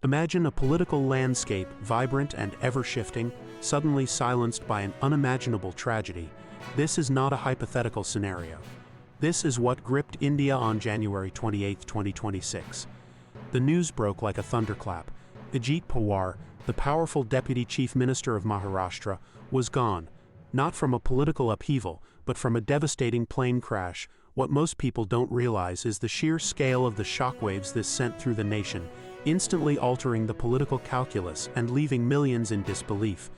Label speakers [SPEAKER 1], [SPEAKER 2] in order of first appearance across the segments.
[SPEAKER 1] Imagine a political landscape, vibrant and ever-shifting, suddenly silenced by an unimaginable tragedy. This is not a hypothetical scenario. This is what gripped India on January 28, 2026. The news broke like a thunderclap. Ajit Pawar, the powerful Deputy Chief Minister of Maharashtra, was gone, not from a political upheaval, but from a devastating plane crash. What most people don't realize is the sheer scale of the shockwaves this sent through the nation, instantly altering the political calculus and leaving millions in disbelief.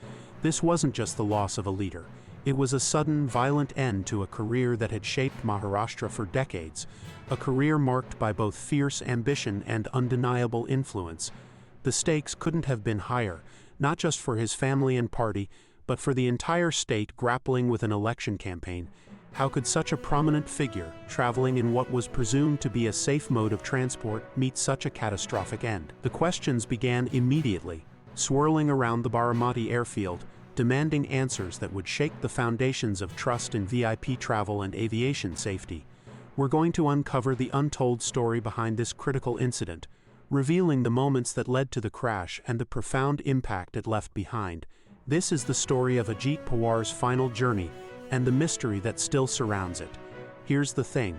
[SPEAKER 1] This wasn't just the loss of a leader. It was a sudden, violent end to a career that had shaped Maharashtra for decades, a career marked by both fierce ambition and undeniable influence. The stakes couldn't have been higher, not just for his family and party, but for the entire state grappling with an election campaign. How could such a prominent figure, traveling in what was presumed to be a safe mode of transport, meet such a catastrophic end? The questions began immediately, swirling around the Baramati airfield, demanding answers that would shake the foundations of trust in VIP travel and aviation safety. We're going to uncover the untold story behind this critical incident, revealing the moments that led to the crash and the profound impact it left behind. This is the story of Ajit Pawar's final journey and the mystery that still surrounds it. Here's the thing.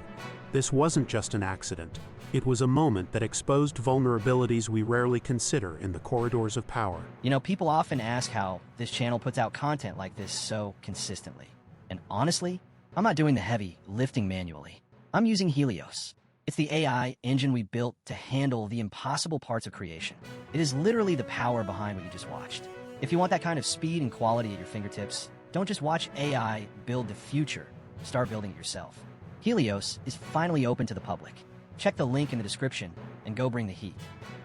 [SPEAKER 1] This wasn't just an accident. It was a moment that exposed vulnerabilities we rarely consider in the corridors of power.
[SPEAKER 2] You know, people often ask how this channel puts out content like this so consistently. And honestly, I'm not doing the heavy lifting manually. I'm using Helios. It's the AI engine we built to handle the impossible parts of creation. It is literally the power behind what you just watched. If you want that kind of speed and quality at your fingertips, don't just watch AI build the future. Start building it yourself. Helios is finally open to the public. Check the link in the description and go bring the heat.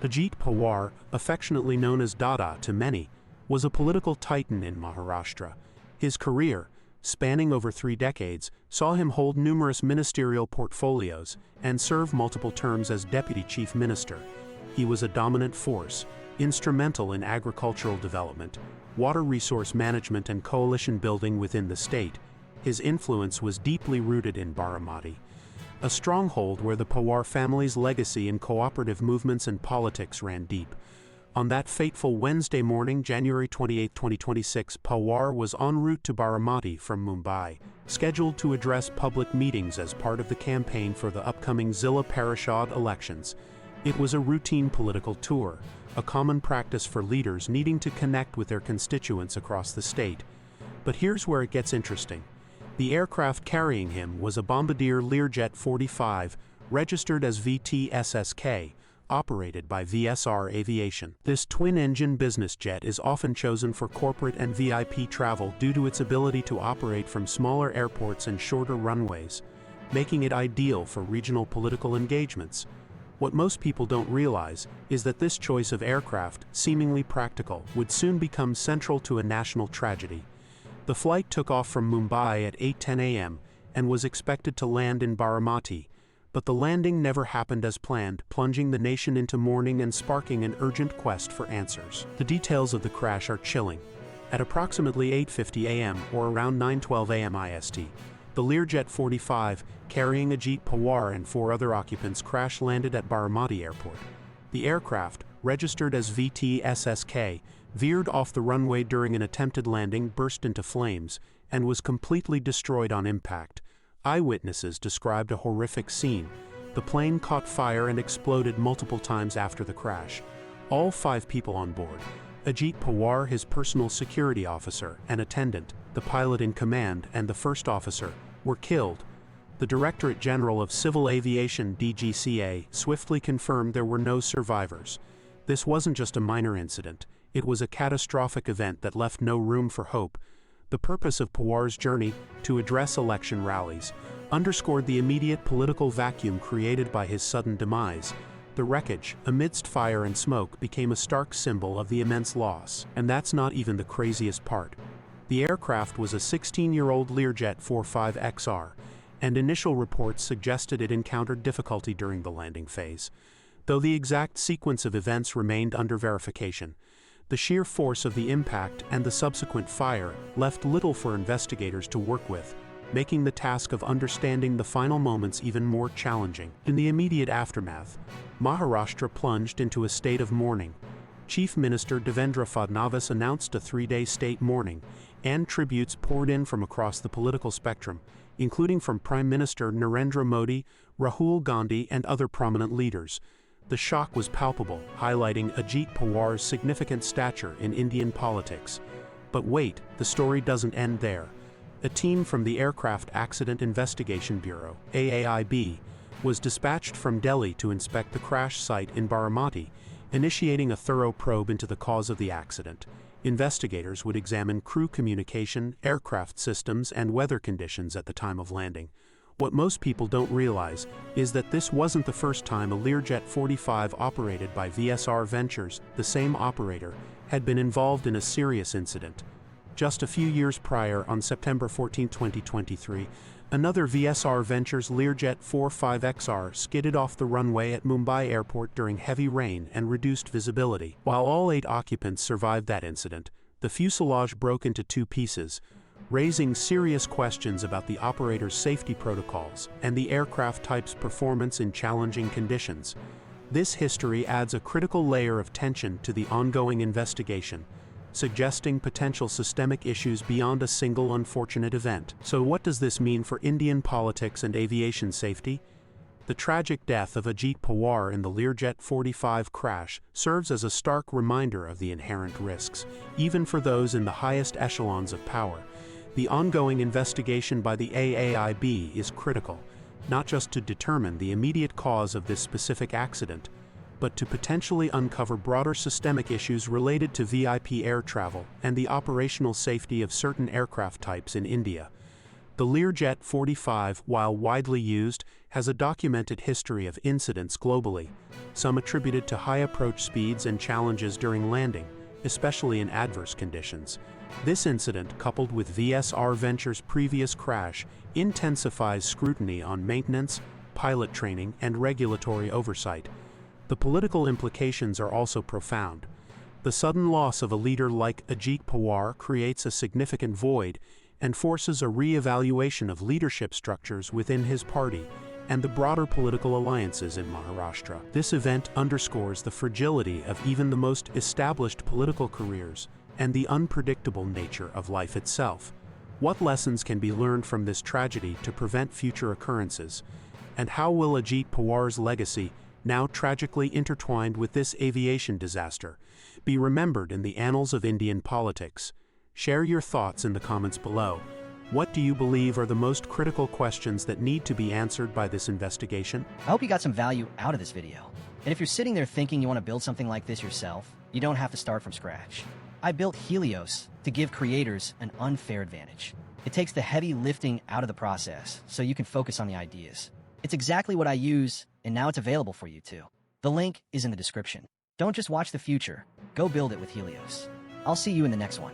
[SPEAKER 1] Ajit Pawar, affectionately known as Dada to many, was a political titan in Maharashtra. His career, spanning over 3 decades, saw him hold numerous ministerial portfolios and serve multiple terms as Deputy Chief Minister. He was a dominant force, instrumental in agricultural development, water resource management and coalition building within the state. His influence was deeply rooted in Baramati, a stronghold where the Pawar family's legacy in cooperative movements and politics ran deep. On that fateful Wednesday morning, January 28, 2026, Pawar was en route to Baramati from Mumbai, scheduled to address public meetings as part of the campaign for the upcoming Zilla Parishad elections. It was a routine political tour, a common practice for leaders needing to connect with their constituents across the state. But here's where it gets interesting. The aircraft carrying him was a Bombardier Learjet 45, registered as VT-SSK, operated by VSR Aviation. This twin-engine business jet is often chosen for corporate and VIP travel due to its ability to operate from smaller airports and shorter runways, making it ideal for regional political engagements. What most people don't realize is that this choice of aircraft, seemingly practical, would soon become central to a national tragedy. The flight took off from Mumbai at 8:10 a.m. and was expected to land in Baramati, but the landing never happened as planned, plunging the nation into mourning and sparking an urgent quest for answers. The details of the crash are chilling. At approximately 8:50 a.m. or around 9:12 a.m. IST, the Learjet 45, carrying Ajit Pawar and 4 other occupants, crash-landed at Baramati Airport. The aircraft, registered as VT-SSK, veered off the runway during an attempted landing, burst into flames, and was completely destroyed on impact. Eyewitnesses described a horrific scene. The plane caught fire and exploded multiple times after the crash. All 5 people on board, Ajit Pawar, his personal security officer, an attendant, the pilot in command, and the first officer, were killed. The Directorate General of Civil Aviation (DGCA) swiftly confirmed there were no survivors. This wasn't just a minor incident. It was a catastrophic event that left no room for hope. The purpose of Pawar's journey, to address election rallies, underscored the immediate political vacuum created by his sudden demise. The wreckage, amidst fire and smoke, became a stark symbol of the immense loss. And that's not even the craziest part. The aircraft was a 16-year-old Learjet 45XR, and initial reports suggested it encountered difficulty during the landing phase. Though the exact sequence of events remained under verification, the sheer force of the impact and the subsequent fire left little for investigators to work with, making the task of understanding the final moments even more challenging. In the immediate aftermath, Maharashtra plunged into a state of mourning. Chief Minister Devendra Fadnavis announced a 3-day state mourning, and tributes poured in from across the political spectrum, including from Prime Minister Narendra Modi, Rahul Gandhi, and other prominent leaders. The shock was palpable, highlighting Ajit Pawar's significant stature in Indian politics. But wait, the story doesn't end there. A team from the Aircraft Accident Investigation Bureau, AAIB, was dispatched from Delhi to inspect the crash site in Baramati, initiating a thorough probe into the cause of the accident. Investigators would examine crew communication, aircraft systems, and weather conditions at the time of landing. What most people don't realize is that this wasn't the first time a Learjet 45 operated by VSR Ventures, the same operator, had been involved in a serious incident. Just a few years prior, on September 14, 2023, another VSR Ventures Learjet 45XR skidded off the runway at Mumbai Airport during heavy rain and reduced visibility. While all 8 occupants survived that incident, the fuselage broke into 2 pieces, raising serious questions about the operator's safety protocols and the aircraft type's performance in challenging conditions. This history adds a critical layer of tension to the ongoing investigation, suggesting potential systemic issues beyond a single unfortunate event. So what does this mean for Indian politics and aviation safety? The tragic death of Ajit Pawar in the Learjet 45 crash serves as a stark reminder of the inherent risks, even for those in the highest echelons of power. The ongoing investigation by the AAIB is critical, not just to determine the immediate cause of this specific accident, but to potentially uncover broader systemic issues related to VIP air travel and the operational safety of certain aircraft types in India. The Learjet 45, while widely used, has a documented history of incidents globally, some attributed to high approach speeds and challenges during landing, especially in adverse conditions. This incident, coupled with VSR Ventures' previous crash, intensifies scrutiny on maintenance, pilot training, and regulatory oversight. The political implications are also profound. The sudden loss of a leader like Ajit Pawar creates a significant void and forces a re-evaluation of leadership structures within his party and the broader political alliances in Maharashtra. This event underscores the fragility of even the most established political careers and the unpredictable nature of life itself. What lessons can be learned from this tragedy to prevent future occurrences? And how will Ajit Pawar's legacy, now tragically intertwined with this aviation disaster, be remembered in the annals of Indian politics? Share your thoughts in the comments below. What do you believe are the most critical questions that need to be answered by this investigation?
[SPEAKER 2] I hope you got some value out of this video. And if you're sitting there thinking you want to build something like this yourself, you don't have to start from scratch. I built Helios to give creators an unfair advantage. It takes the heavy lifting out of the process so you can focus on the ideas. It's exactly what I use, and now it's available for you too. The link is in the description. Don't just watch the future, go build it with Helios. I'll see you in the next one.